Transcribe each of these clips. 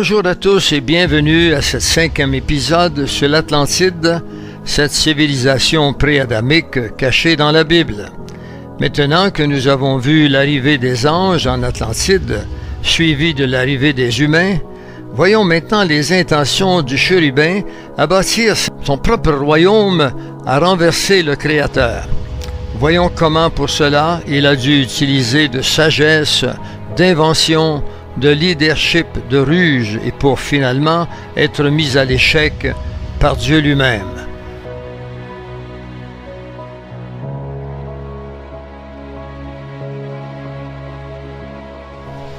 Bonjour à tous et bienvenue à ce 5e épisode sur l'Atlantide, cette civilisation pré-adamique cachée dans la Bible. Maintenant que nous avons vu l'arrivée des anges en Atlantide, suivie de l'arrivée des humains, voyons maintenant les intentions du chérubin à bâtir son propre royaume, à renverser le Créateur. Voyons comment pour cela il a dû utiliser de sagesse, d'invention, de leadership, de ruse et pour finalement être mis à l'échec par Dieu lui-même.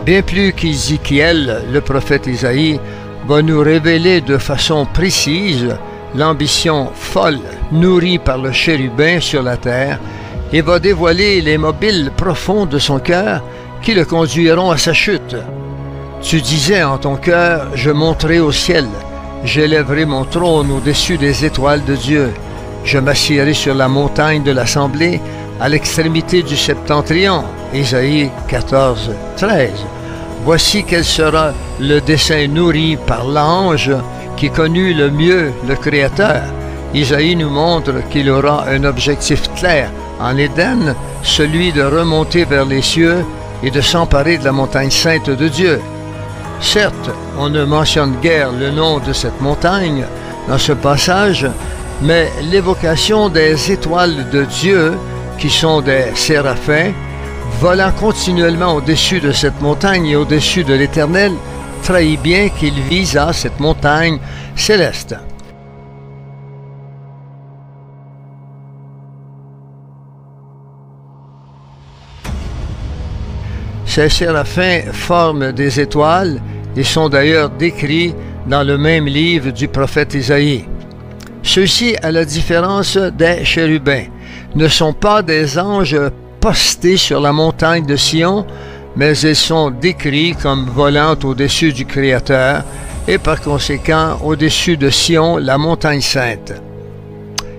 Bien plus qu'Ézéchiel, le prophète Isaïe va nous révéler de façon précise l'ambition folle nourrie par le chérubin sur la terre et va dévoiler les mobiles profonds de son cœur qui le conduiront à sa chute. Tu disais en ton cœur, je monterai au ciel, j'élèverai mon trône au-dessus des étoiles de Dieu, je m'assiérai sur la montagne de l'assemblée, à l'extrémité du septentrion. Ésaïe 14, 13. Voici quel sera le dessein nourri par l'ange qui connut le mieux le Créateur. Isaïe nous montre qu'il aura un objectif clair en Éden, celui de remonter vers les cieux et de s'emparer de la montagne sainte de Dieu. Certes, on ne mentionne guère le nom de cette montagne dans ce passage, mais l'évocation des étoiles de Dieu, qui sont des séraphins, volant continuellement au-dessus de cette montagne et au-dessus de l'Éternel, trahit bien qu'il vise à cette montagne céleste. Ces séraphins forment des étoiles et sont d'ailleurs décrits dans le même livre du prophète Isaïe. Ceux-ci, à la différence des chérubins, ne sont pas des anges postés sur la montagne de Sion, mais ils sont décrits comme volant au-dessus du Créateur et par conséquent au-dessus de Sion, la montagne sainte.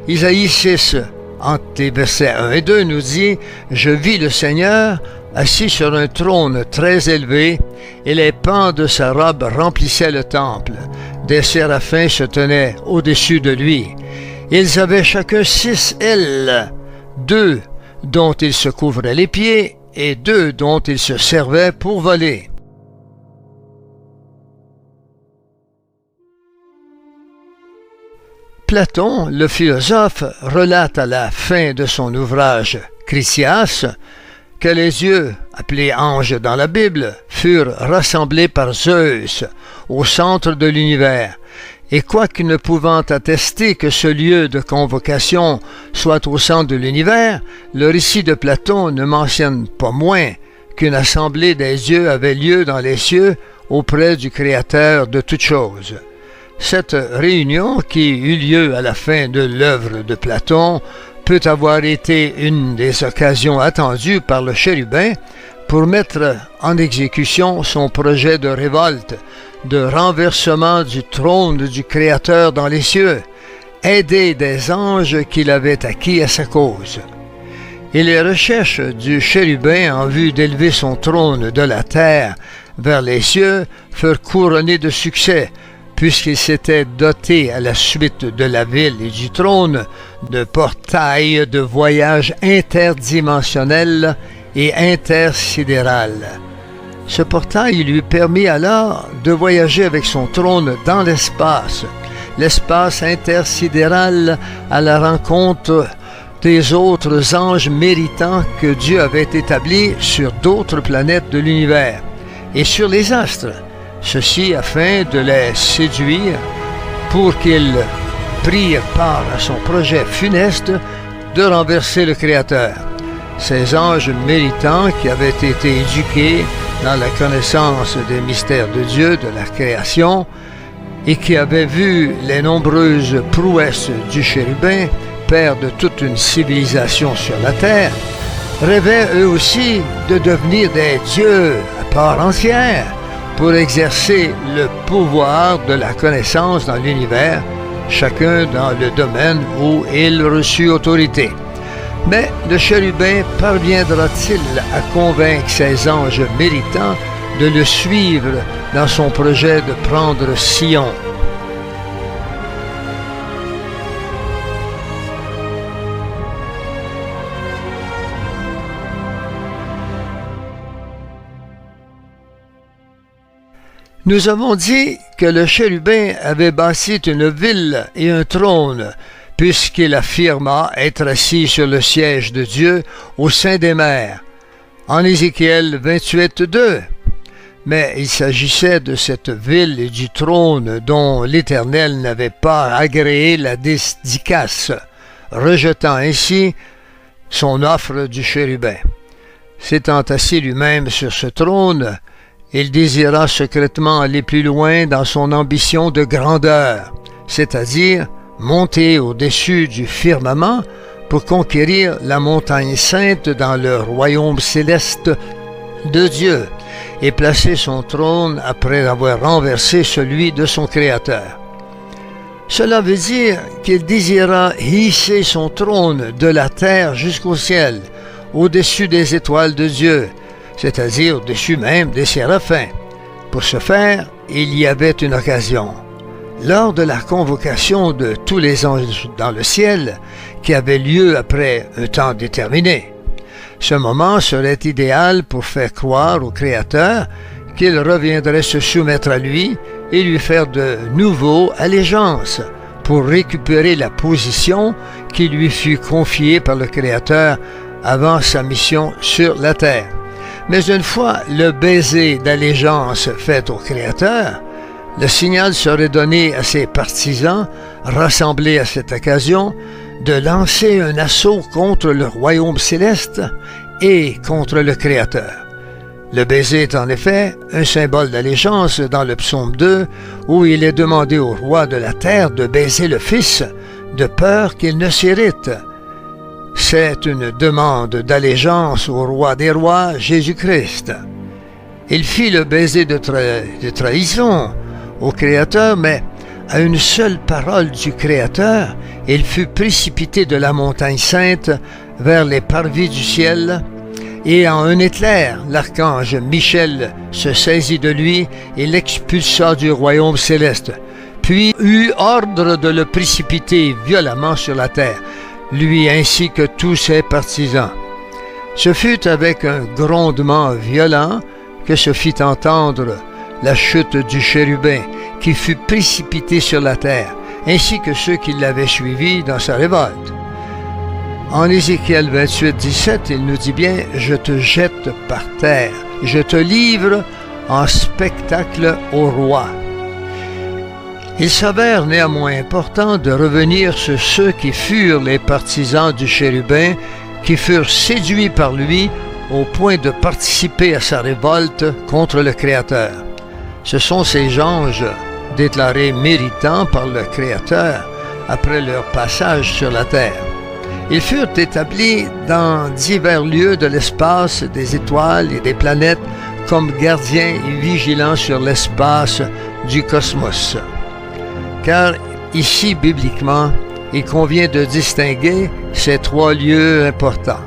Isaïe 6, entre les versets 1 et 2, nous dit « Je vis le Seigneur assis sur un trône très élevé, et les pans de sa robe remplissaient le temple. Des séraphins se tenaient au-dessus de lui. Ils avaient chacun 6 ailes, 2 dont ils se couvraient les pieds, et 2 dont ils se servaient pour voler. » Platon, le philosophe, relate à la fin de son ouvrage « Critias » que les yeux, appelés anges dans la Bible, furent rassemblés par Zeus au centre de l'univers, et quoique ne pouvant attester que ce lieu de convocation soit au centre de l'univers, le récit de Platon ne mentionne pas moins qu'une assemblée des dieux avait lieu dans les cieux auprès du Créateur de toutes choses. Cette réunion, qui eut lieu à la fin de l'œuvre de Platon, peut avoir été une des occasions attendues par le chérubin pour mettre en exécution son projet de révolte, de renversement du trône du Créateur dans les cieux, aidé des anges qu'il avait acquis à sa cause. Et les recherches du chérubin en vue d'élever son trône de la terre vers les cieux furent couronnées de succès, puisqu'il s'était doté à la suite de la ville et du trône de portails de voyage interdimensionnel et intersidéral. Ce portail lui permit alors de voyager avec son trône dans l'espace intersidéral à la rencontre des autres anges méritants que Dieu avait établis sur d'autres planètes de l'univers et sur les astres. Ceci afin de les séduire pour qu'ils prirent part à son projet funeste de renverser le Créateur. Ces anges méritants qui avaient été éduqués dans la connaissance des mystères de Dieu, de la création, et qui avaient vu les nombreuses prouesses du chérubin, père de toute une civilisation sur la terre, rêvaient eux aussi de devenir des dieux à part entière, pour exercer le pouvoir de la connaissance dans l'univers, chacun dans le domaine où il reçut autorité. Mais le chérubin parviendra-t-il à convaincre ces anges méritants de le suivre dans son projet de prendre Sion. Nous avons dit que le chérubin avait bâti une ville et un trône, puisqu'il affirma être assis sur le siège de Dieu au sein des mers, en Ézéchiel 28:2. Mais il s'agissait de cette ville et du trône dont l'Éternel n'avait pas agréé la dédicace, rejetant ainsi son offre du chérubin. S'étant assis lui-même sur ce trône, il désira secrètement aller plus loin dans son ambition de grandeur, c'est-à-dire monter au-dessus du firmament pour conquérir la montagne sainte dans le royaume céleste de Dieu et placer son trône après avoir renversé celui de son Créateur. Cela veut dire qu'il désira hisser son trône de la terre jusqu'au ciel, au-dessus des étoiles de Dieu, c'est-à-dire au-dessus même des séraphins. Pour ce faire, il y avait une occasion. Lors de la convocation de tous les anges dans le ciel, qui avait lieu après un temps déterminé. Ce moment serait idéal pour faire croire au Créateur qu'il reviendrait se soumettre à lui et lui faire de nouveau allégeance pour récupérer la position qui lui fut confiée par le Créateur avant sa mission sur la terre. Mais une fois le baiser d'allégeance fait au Créateur, le signal serait donné à ses partisans, rassemblés à cette occasion, de lancer un assaut contre le royaume céleste et contre le Créateur. Le baiser est en effet un symbole d'allégeance dans le psaume 2, où il est demandé au roi de la terre de baiser le Fils, de peur qu'il ne s'irrite. C'est une demande d'allégeance au roi des rois, Jésus-Christ. Il fit le baiser de trahison au Créateur, mais à une seule parole du Créateur, il fut précipité de la montagne sainte vers les parvis du ciel, et en un éclair, l'archange Michel se saisit de lui et l'expulsa du royaume céleste, puis eut ordre de le précipiter violemment sur la terre, lui ainsi que tous ses partisans. Ce fut avec un grondement violent que se fit entendre la chute du chérubin, qui fut précipité sur la terre, ainsi que ceux qui l'avaient suivi dans sa révolte. En Ézéchiel 28:17, il nous dit bien « Je te jette par terre, je te livre en spectacle au roi ». Il s'avère néanmoins important de revenir sur ceux qui furent les partisans du chérubin, qui furent séduits par lui au point de participer à sa révolte contre le Créateur. Ce sont ces anges déclarés méritants par le Créateur après leur passage sur la terre. Ils furent établis dans divers lieux de l'espace, des étoiles et des planètes, comme gardiens et vigilants sur l'espace du cosmos. Car ici, bibliquement, il convient de distinguer ces trois lieux importants.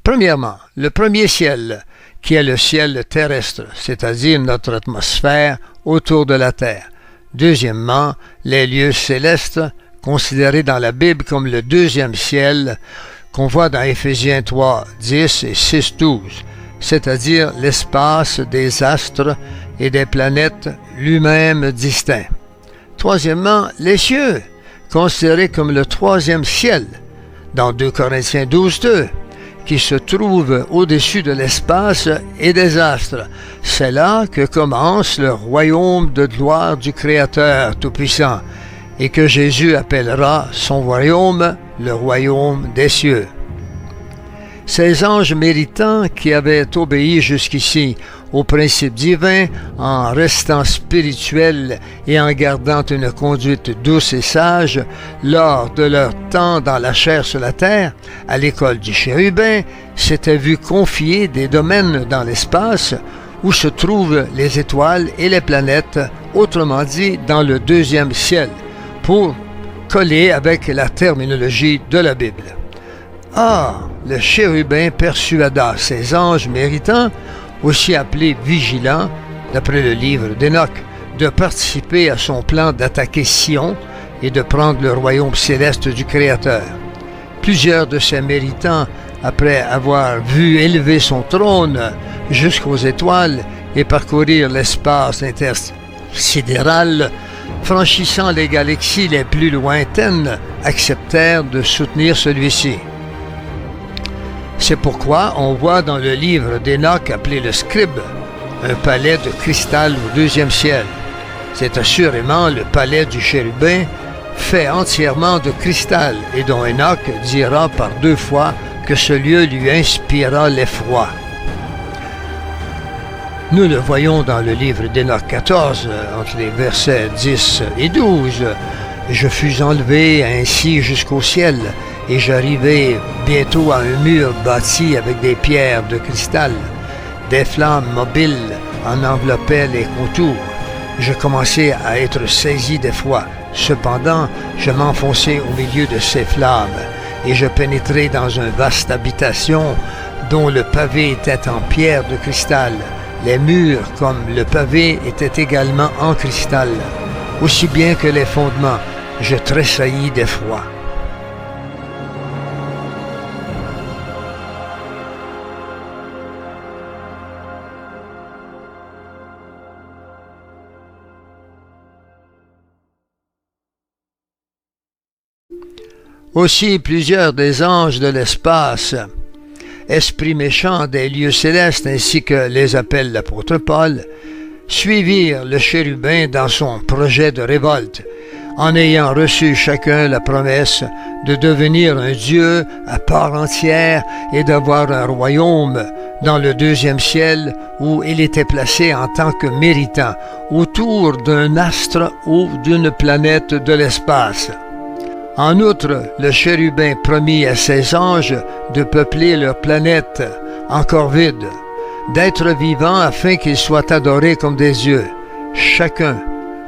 Premièrement, le premier ciel, qui est le ciel terrestre, c'est-à-dire notre atmosphère autour de la Terre. Deuxièmement, les lieux célestes, considérés dans la Bible comme le deuxième ciel, qu'on voit dans Éphésiens 3:10 et 6:12, c'est-à-dire l'espace des astres et des planètes lui-même distincts. Troisièmement, les cieux, considérés comme le troisième ciel, dans 2 Corinthiens 12:2, qui se trouve au-dessus de l'espace et des astres. C'est là que commence le royaume de gloire du Créateur Tout-Puissant, et que Jésus appellera son royaume le royaume des cieux. Ces anges méritants qui avaient obéi jusqu'ici aux principes divins en restant spirituels et en gardant une conduite douce et sage lors de leur temps dans la chair sur la terre, à l'école du chérubin, s'étaient vus confier des domaines dans l'espace où se trouvent les étoiles et les planètes, autrement dit dans le deuxième ciel, pour collé avec la terminologie de la Bible. Ah, le chérubin persuada ses anges méritants, aussi appelés vigilants, d'après le livre d'Enoch, de participer à son plan d'attaquer Sion et de prendre le royaume céleste du Créateur. Plusieurs de ses méritants, après avoir vu élever son trône jusqu'aux étoiles et parcourir l'espace intersidéral, franchissant les galaxies les plus lointaines, acceptèrent de soutenir celui-ci. C'est pourquoi on voit dans le livre d'Enoch appelé le Scribe un palais de cristal au deuxième ciel. C'est assurément le palais du chérubin fait entièrement de cristal et dont Enoch dira par 2 fois que ce lieu lui inspira l'effroi. Nous le voyons dans le livre d'Enoch 14, entre les versets 10 et 12. « Je fus enlevé ainsi jusqu'au ciel, et j'arrivai bientôt à un mur bâti avec des pierres de cristal. Des flammes mobiles en enveloppaient les contours. Je commençai à être saisi d'effroi. Cependant, je m'enfonçai au milieu de ces flammes, et je pénétrai dans une vaste habitation dont le pavé était en pierre de cristal. Les murs, comme le pavé, étaient également en cristal, aussi bien que les fondements. Je tressaillis d'effroi. » Aussi plusieurs des anges de l'espace, esprits méchants des lieux célestes, ainsi que les appelle l'apôtre Paul, suivirent le chérubin dans son projet de révolte, en ayant reçu chacun la promesse de devenir un Dieu à part entière et d'avoir un royaume dans le deuxième ciel où il était placé en tant que méritant, autour d'un astre ou d'une planète de l'espace. En outre, le chérubin promit à ses anges de peupler leur planète, encore vide, d'être vivants afin qu'ils soient adorés comme des dieux. Chacun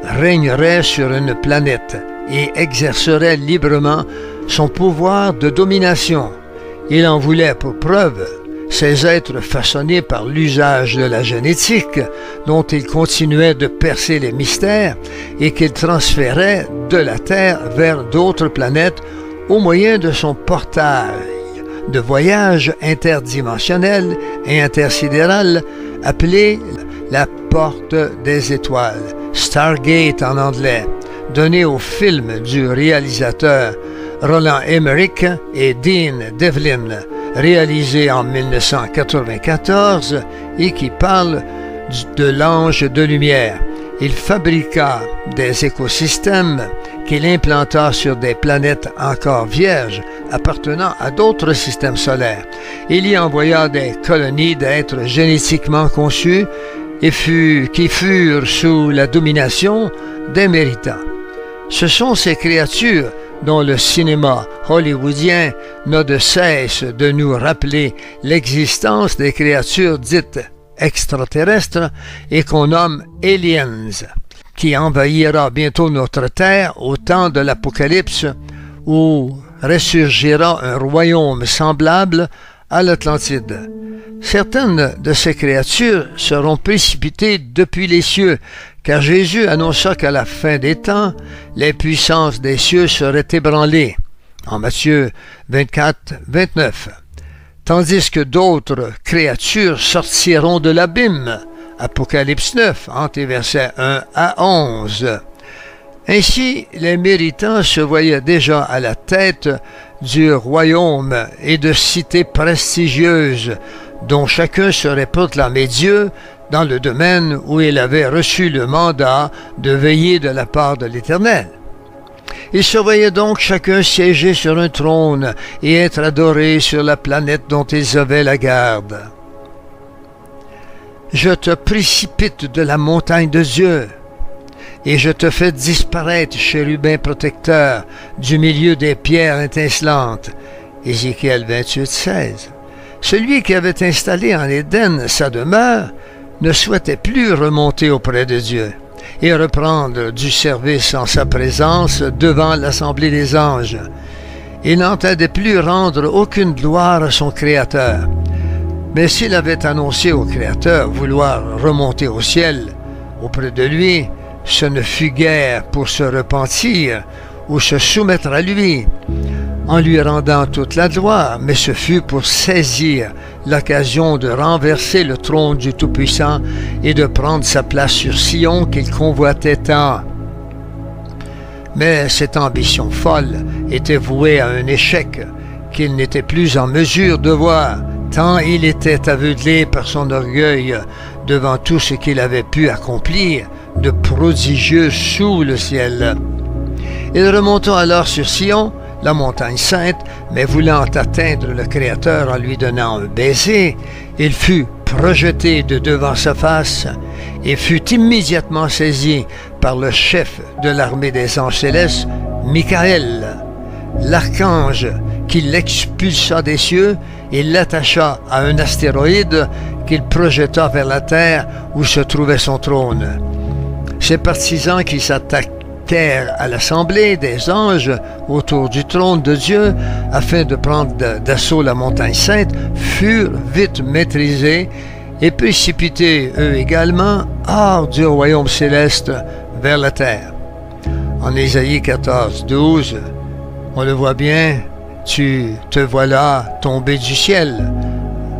régnerait sur une planète et exercerait librement son pouvoir de domination. Il en voulait pour preuve ces êtres façonnés par l'usage de la génétique, dont il continuait de percer les mystères et qu'il transférait de la Terre vers d'autres planètes au moyen de son portail de voyage interdimensionnel et intersidéral appelé la Porte des Étoiles, Stargate en anglais, donné au film du réalisateur Roland Emmerich et Dean Devlin, réalisé en 1994 et qui parle de l'ange de lumière. Il fabriqua des écosystèmes qu'il implanta sur des planètes encore vierges appartenant à d'autres systèmes solaires. Il y envoya des colonies d'êtres génétiquement conçus et qui furent sous la domination des méritants. Ce sont ces créatures dont le cinéma hollywoodien n'a de cesse de nous rappeler l'existence des créatures dites extraterrestres et qu'on nomme aliens, qui envahira bientôt notre terre au temps de l'Apocalypse, où ressurgira un royaume semblable à l'Atlantide. Certaines de ces créatures seront précipitées depuis les cieux, car Jésus annonça qu'à la fin des temps, les puissances des cieux seraient ébranlées, en Matthieu 24, 29. Tandis que d'autres créatures sortiront de l'abîme, Apocalypse 9, entre les versets 1 à 11. Ainsi, les méritants se voyaient déjà à la tête du royaume et de cités prestigieuses, dont chacun serait proclamé Dieu dans le domaine où il avait reçu le mandat de veiller de la part de l'Éternel. Ils se voyaient donc chacun siéger sur un trône et être adorés sur la planète dont ils avaient la garde. Je te précipite de la montagne de Dieu, et je te fais disparaître, chérubin protecteur, du milieu des pierres étincelantes. Ézéchiel 28, 16. Celui qui avait installé en Éden sa demeure ne souhaitait plus remonter auprès de Dieu. et reprendre du service en sa présence devant l'assemblée des anges. Il n'entendait plus rendre aucune gloire à son Créateur. Mais s'il avait annoncé au Créateur vouloir remonter au ciel auprès de lui, ce ne fut guère pour se repentir ou se soumettre à lui, en lui rendant toute la gloire, mais ce fut pour saisir l'occasion de renverser le trône du Tout-Puissant et de prendre sa place sur Sion qu'il convoitait tant. Mais cette ambition folle était vouée à un échec qu'il n'était plus en mesure de voir, tant il était aveuglé par son orgueil devant tout ce qu'il avait pu accomplir de prodigieux sous le ciel. Il remonta alors sur Sion, la montagne sainte, mais voulant atteindre le Créateur en lui donnant un baiser, il fut projeté de devant sa face et fut immédiatement saisi par le chef de l'armée des anges célestes, Michael, l'archange, qui l'expulsa des cieux et l'attacha à un astéroïde qu'il projeta vers la terre où se trouvait son trône. Ses partisans qui s'attaquèrent à l'assemblée des anges autour du trône de Dieu afin de prendre d'assaut la montagne sainte furent vite maîtrisés et précipités eux également hors du royaume céleste vers la terre. En Ésaïe 14, 12, on le voit bien, tu te voilà tombé du ciel,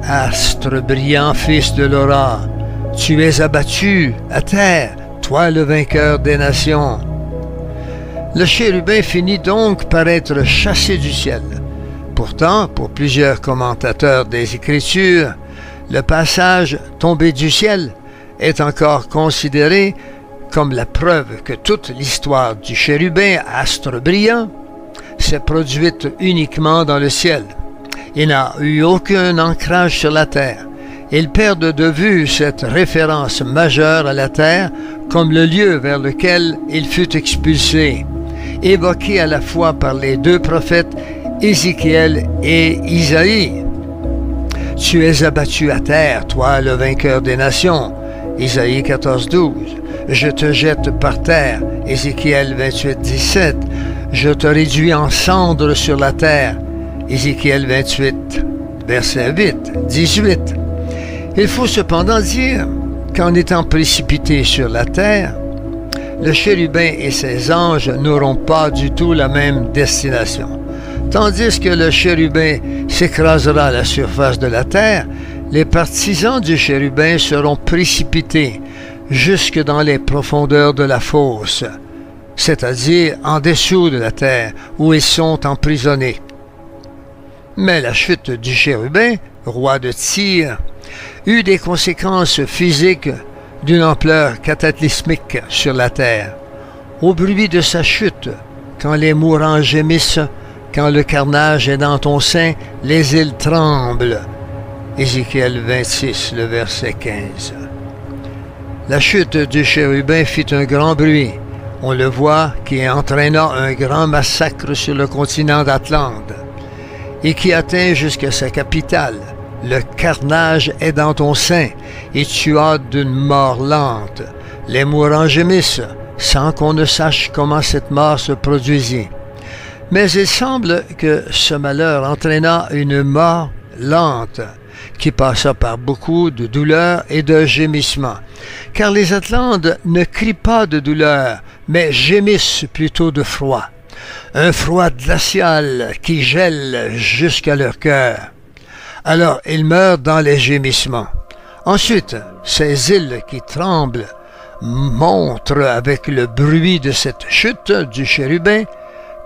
astre brillant, fils de l'aurore, tu es abattu à terre, toi le vainqueur des nations. Le chérubin finit donc par être chassé du ciel. Pourtant, pour plusieurs commentateurs des Écritures, le passage « tombé du ciel » est encore considéré comme la preuve que toute l'histoire du chérubin astre brillant s'est produite uniquement dans le ciel. Il n'a eu aucun ancrage sur la terre. Ils perdent de vue cette référence majeure à la terre comme le lieu vers lequel il fut expulsé, évoqué à la fois par les deux prophètes Ézéchiel et Isaïe. « Tu es abattu à terre, toi le vainqueur des nations » Isaïe 14, 12. « Je te jette par terre » Ézéchiel 28, 17. « Je te réduis en cendres sur la terre » Ézéchiel 28, verset 8, 18. Il faut cependant dire qu'en étant précipité sur la terre, le chérubin et ses anges n'auront pas du tout la même destination. Tandis que le chérubin s'écrasera à la surface de la terre, les partisans du chérubin seront précipités jusque dans les profondeurs de la fosse, c'est-à-dire en dessous de la terre, où ils sont emprisonnés. Mais la chute du chérubin, roi de Tyr, eut des conséquences physiques d'une ampleur cataclysmique sur la terre. Au bruit de sa chute, quand les mourants gémissent, quand le carnage est dans ton sein, les îles tremblent. Ézéchiel 26, le verset 15. La chute du chérubin fit un grand bruit, on le voit, qui entraîna un grand massacre sur le continent d'Atlante et qui atteint jusqu'à sa capitale. Le carnage est dans ton sein, et tu as d'une mort lente. Les mourants gémissent, sans qu'on ne sache comment cette mort se produisit. Mais il semble que ce malheur entraîna une mort lente, qui passa par beaucoup de douleurs et de gémissements. Car les Atlantes ne crient pas de douleur, mais gémissent plutôt de froid. Un froid glacial qui gèle jusqu'à leur cœur. Alors ils meurent dans les gémissements. Ensuite, ces îles qui tremblent montrent avec le bruit de cette chute du chérubin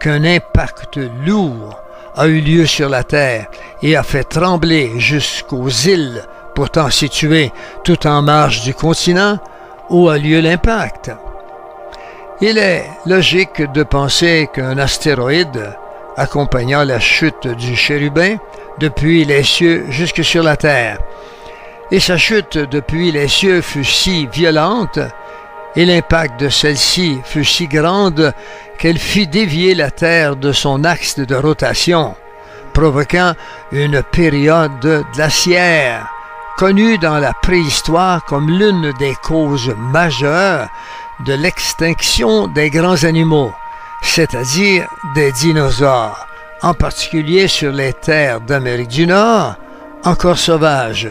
qu'un impact lourd a eu lieu sur la terre et a fait trembler jusqu'aux îles pourtant situées tout en marge du continent où a lieu l'impact. Il est logique de penser qu'un astéroïde accompagnant la chute du chérubin depuis les cieux jusque sur la terre. Et sa chute depuis les cieux fut si violente, et l'impact de celle-ci fut si grande qu'elle fit dévier la Terre de son axe de rotation, provoquant une période glaciaire, connue dans la préhistoire comme l'une des causes majeures de l'extinction des grands animaux, c'est-à-dire des dinosaures, en particulier sur les terres d'Amérique du Nord, encore sauvages.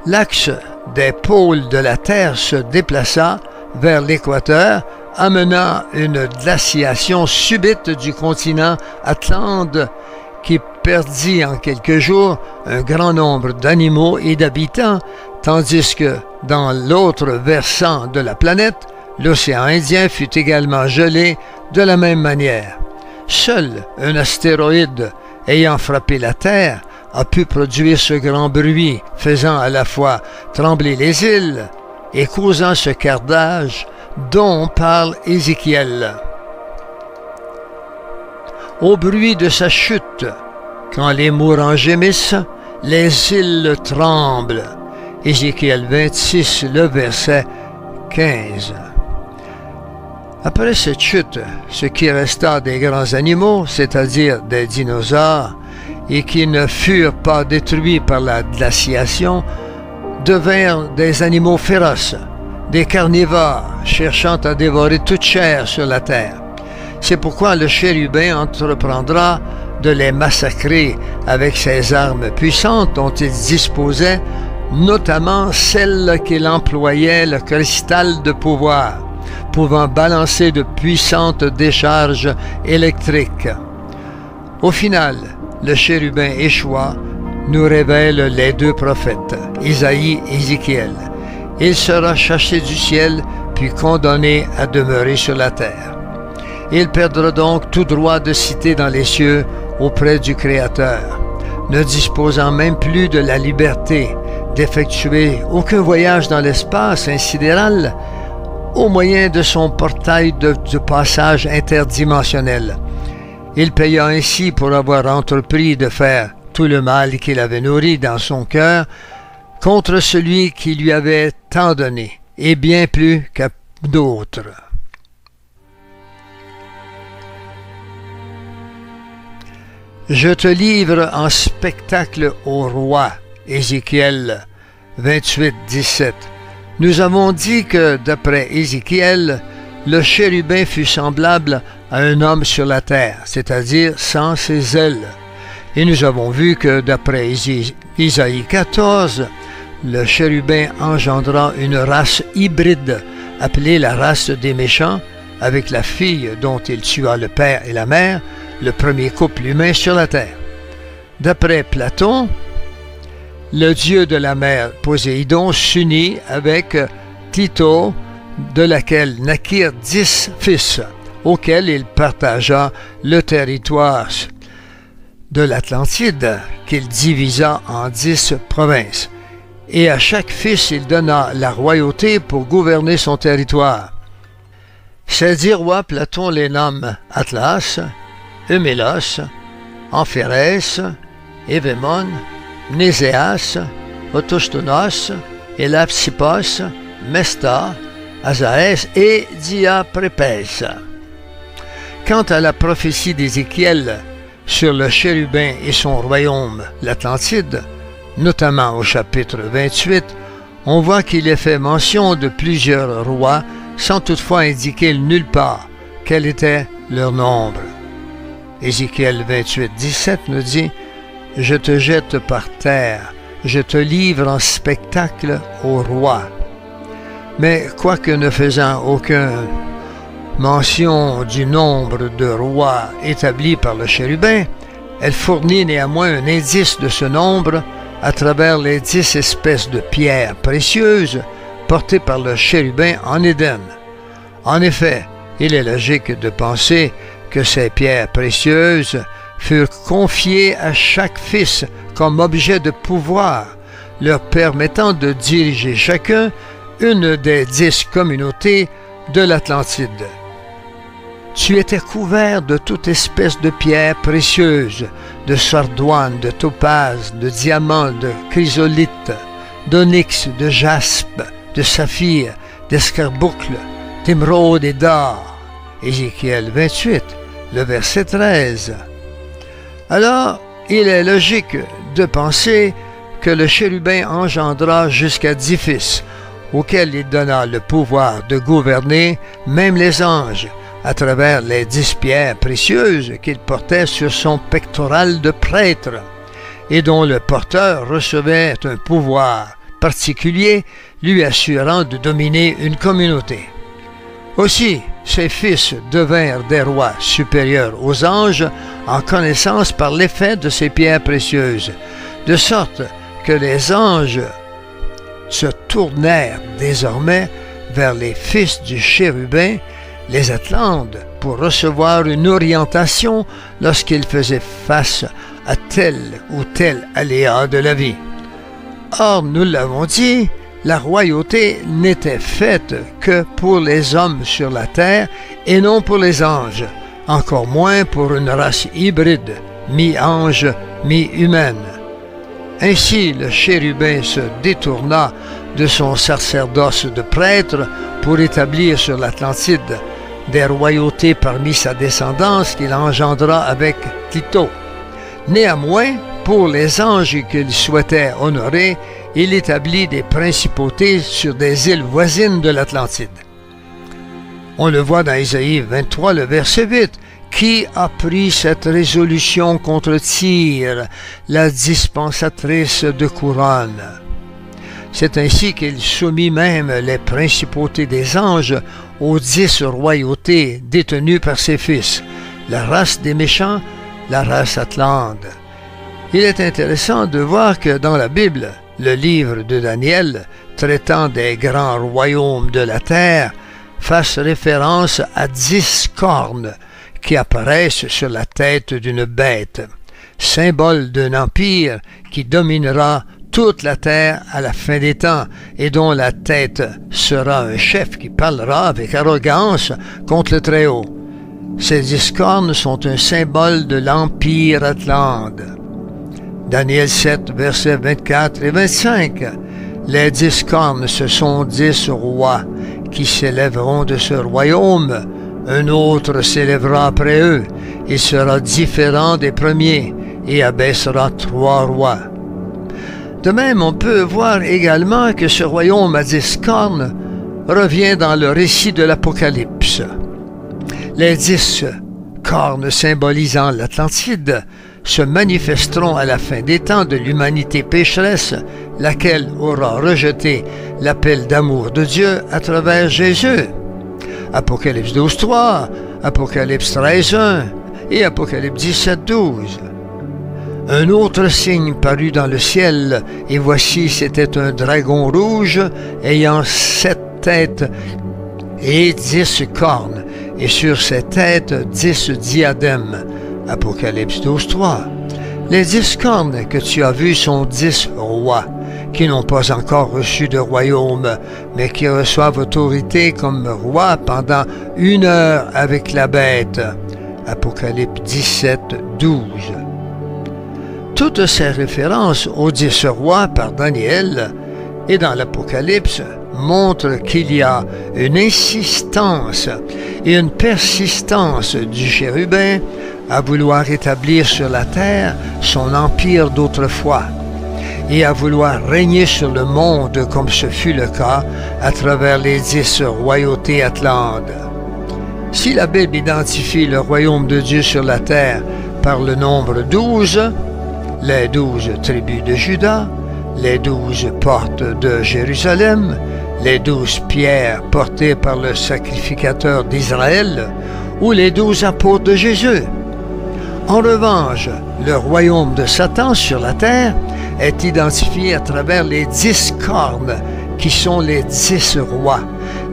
L'axe des pôles de la Terre se déplaça vers l'équateur, amenant une glaciation subite du continent Atlante qui perdit en quelques jours un grand nombre d'animaux et d'habitants, tandis que dans l'autre versant de la planète, l'océan Indien fut également gelé de la même manière. Seul un astéroïde ayant frappé la Terre a pu produire ce grand bruit, faisant à la fois trembler les îles et causant ce carnage dont parle Ézéchiel. Au bruit de sa chute, quand les mourants gémissent, les îles tremblent. Ézéchiel 26, le verset 15. Après cette chute, ce qui resta des grands animaux, c'est-à-dire des dinosaures, et qui ne furent pas détruits par la glaciation, devinrent des animaux féroces, des carnivores cherchant à dévorer toute chair sur la terre. C'est pourquoi le chérubin entreprendra de les massacrer avec ses armes puissantes dont il disposait, notamment celle qu'il employait, le cristal de pouvoir, pouvant balancer de puissantes décharges électriques. Au final, le chérubin échoua, nous révèlent les deux prophètes, Isaïe et Ézéchiel. Il sera chassé du ciel, puis condamné à demeurer sur la terre. Il perdra donc tout droit de cité dans les cieux auprès du Créateur, ne disposant même plus de la liberté d'effectuer aucun voyage dans l'espace insidéral au moyen de son portail de passage interdimensionnel. Il paya ainsi pour avoir entrepris de faire tout le mal qu'il avait nourri dans son cœur contre celui qui lui avait tant donné, et bien plus qu'à d'autres. Je te livre en spectacle au roi. Ézéchiel 28, 17. Nous avons dit que, d'après Ézéchiel, le chérubin fut semblable à un homme sur la terre, c'est-à-dire sans ses ailes. Et nous avons vu que, d'après Isaïe 14, le chérubin engendra une race hybride, appelée la race des méchants, avec la fille dont il tua le père et la mère, le premier couple humain sur la terre. D'après Platon, le dieu de la mer Poséidon s'unit avec Tito, de laquelle naquirent 10 fils, auxquels il partagea le territoire de l'Atlantide, qu'il divisa en 10 provinces. Et à chaque fils il donna la royauté pour gouverner son territoire. Ces 10 rois, Platon les nomme Atlas, Eumélos, Amphérès, Évémon, Mnéséas, Autostonos, Elapsippos, Mesta, Azaès et Diaprépès. Quant à la prophétie d'Ézéchiel sur le chérubin et son royaume, l'Atlantide, notamment au chapitre 28, on voit qu'il est fait mention de plusieurs rois sans toutefois indiquer nulle part quel était leur nombre. Ézéchiel 28, 17 nous dit « Je te jette par terre, je te livre en spectacle au roi. » Mais quoique ne faisant aucune mention du nombre de rois établi par le chérubin, elle fournit néanmoins un indice de ce nombre à travers les 10 espèces de pierres précieuses portées par le chérubin en Éden. En effet, il est logique de penser que ces pierres précieuses furent confiées à chaque fils comme objet de pouvoir, leur permettant de diriger chacun une des 10 communautés de l'Atlantide. Tu étais couvert de toute espèce de pierres précieuses, de sardoine, de topaze, de diamant, de chrysolite, d'onyx, de jaspe, de saphir, d'escarboucle, d'émeraude et d'or. Ézéchiel 28, le verset 13. Alors, il est logique de penser que le chérubin engendra jusqu'à 10 fils, auxquels il donna le pouvoir de gouverner même les anges à travers les 10 pierres précieuses qu'il portait sur son pectoral de prêtre et dont le porteur recevait un pouvoir particulier lui assurant de dominer une communauté. Aussi, ses fils devinrent des rois supérieurs aux anges en connaissance par l'effet de ces pierres précieuses, de sorte que les anges se tournèrent désormais vers les fils du chérubin, les Atlantes, pour recevoir une orientation lorsqu'ils faisaient face à tel ou tel aléa de la vie. Or, nous l'avons dit, la royauté n'était faite que pour les hommes sur la terre et non pour les anges, encore moins pour une race hybride, mi-ange, mi-humaine. Ainsi, le chérubin se détourna de son sacerdoce de prêtre pour établir sur l'Atlantide des royautés parmi sa descendance qu'il engendra avec Tito. Néanmoins, pour les anges qu'il souhaitait honorer, il établit des principautés sur des îles voisines de l'Atlantide. On le voit dans Ésaïe 23, le verset 8. « Qui a pris cette résolution contre Tyr, la dispensatrice de couronne? » C'est ainsi qu'il soumit même les principautés des anges aux 10 royautés détenues par ses fils, la race des méchants, la race atlante. Il est intéressant de voir que dans la Bible, le livre de Daniel, traitant des grands royaumes de la terre, fasse référence à 10 cornes qui apparaissent sur la tête d'une bête, symbole d'un empire qui dominera toute la terre à la fin des temps et dont la tête sera un chef qui parlera avec arrogance contre le Très-Haut. Ces 10 cornes sont un symbole de l'empire atlante. Daniel 7, versets 24 et 25. Les 10 cornes, ce sont 10 rois qui s'élèveront de ce royaume. Un autre s'élèvera après eux. Il sera différent des premiers et abaissera 3 rois. De même, on peut voir également que ce royaume à 10 cornes revient dans le récit de l'Apocalypse. Les 10 cornes symbolisant l'Atlantide se manifesteront à la fin des temps de l'humanité pécheresse, laquelle aura rejeté l'appel d'amour de Dieu à travers Jésus. Apocalypse 12.3, Apocalypse 13.1 et Apocalypse 17.12. Un autre signe parut dans le ciel, et voici c'était un dragon rouge ayant 7 têtes et 10 cornes, et sur ses têtes 10 diadèmes. Apocalypse 12.3. Les 10 cornes que tu as vues sont 10 rois, qui n'ont pas encore reçu de royaume, mais qui reçoivent autorité comme rois pendant 1 heure avec la bête. Apocalypse 17.12. Toutes ces références aux 10 rois par Daniel et dans l'Apocalypse montrent qu'il y a une insistance et une persistance du chérubin à vouloir établir sur la terre son empire d'autrefois et à vouloir régner sur le monde comme ce fut le cas à travers les 10 royautés atlantes. Si la Bible identifie le royaume de Dieu sur la terre par le nombre 12, les 12 tribus de Juda, les 12 portes de Jérusalem, les 12 pierres portées par le sacrificateur d'Israël ou les 12 apôtres de Jésus. En revanche, le royaume de Satan sur la terre est identifié à travers les 10 cornes qui sont les 10 rois,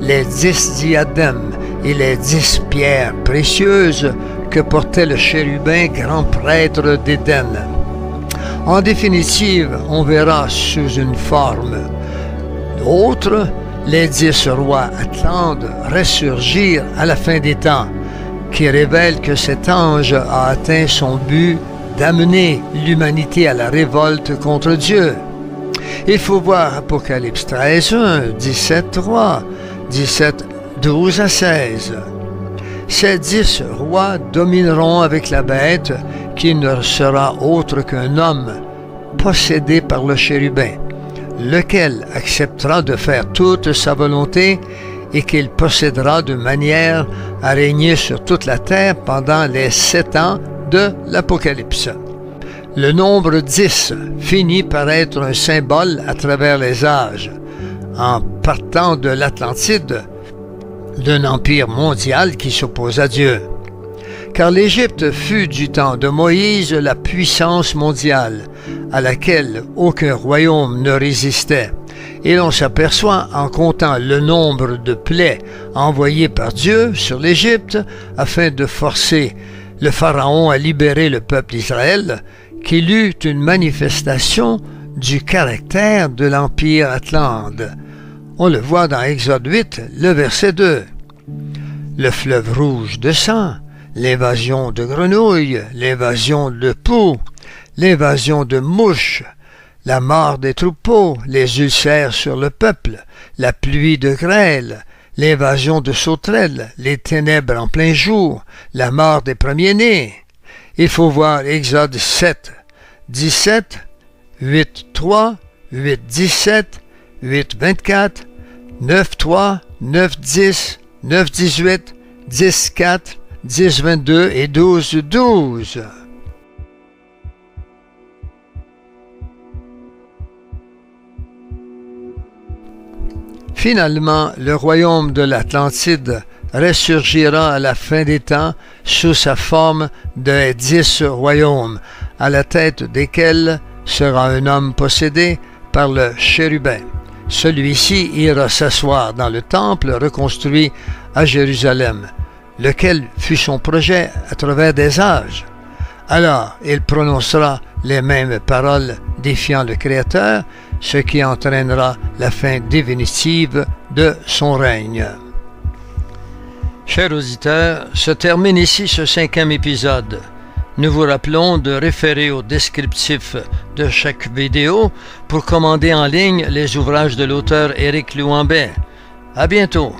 les 10 diadèmes et les 10 pierres précieuses que portait le chérubin grand prêtre d'Éden. En définitive, on verra sous une forme autre les 10 rois atlantes ressurgir à la fin des temps, qui révèle que cet ange a atteint son but d'amener l'humanité à la révolte contre Dieu. Il faut voir Apocalypse 13.1, 17.3, 17.12 à 16. Ces 10 rois domineront avec la bête, qui ne sera autre qu'un homme possédé par le chérubin. lequel acceptera de faire toute sa volonté et qu'il possédera de manière à régner sur toute la terre pendant les 7 ans de l'Apocalypse. Le nombre 10 finit par être un symbole à travers les âges, en partant de l'Atlantide, d'un empire mondial qui s'oppose à Dieu. Car l'Égypte fut du temps de Moïse la puissance mondiale, à laquelle aucun royaume ne résistait. Et l'on s'aperçoit en comptant le nombre de plaies envoyées par Dieu sur l'Égypte afin de forcer le Pharaon à libérer le peuple d'Israël, qu'il eut une manifestation du caractère de l'Empire Atlante. On le voit dans Exode 8, le verset 2. Le fleuve rouge de sang, l'invasion de grenouilles, l'invasion de poux, l'invasion de mouches, la mort des troupeaux, les ulcères sur le peuple, la pluie de grêle, l'invasion de sauterelles, les ténèbres en plein jour, la mort des premiers-nés. Il faut voir Exode 7, 17, 8, 3, 8, 17, 8, 24, 9, 3, 9, 10, 9, 18, 10, 4, 10, 22 et 12, 12. Finalement, le royaume de l'Atlantide ressurgira à la fin des temps sous sa forme de 10 royaumes, à la tête desquels sera un homme possédé par le chérubin. Celui-ci ira s'asseoir dans le temple reconstruit à Jérusalem, lequel fut son projet à travers des âges. Alors il prononcera les mêmes paroles défiant le Créateur, ce qui entraînera la fin définitive de son règne. Chers auditeurs, se termine ici ce 5e épisode. Nous vous rappelons de référer au descriptif de chaque vidéo pour commander en ligne les ouvrages de l'auteur Éric Louambet. À bientôt!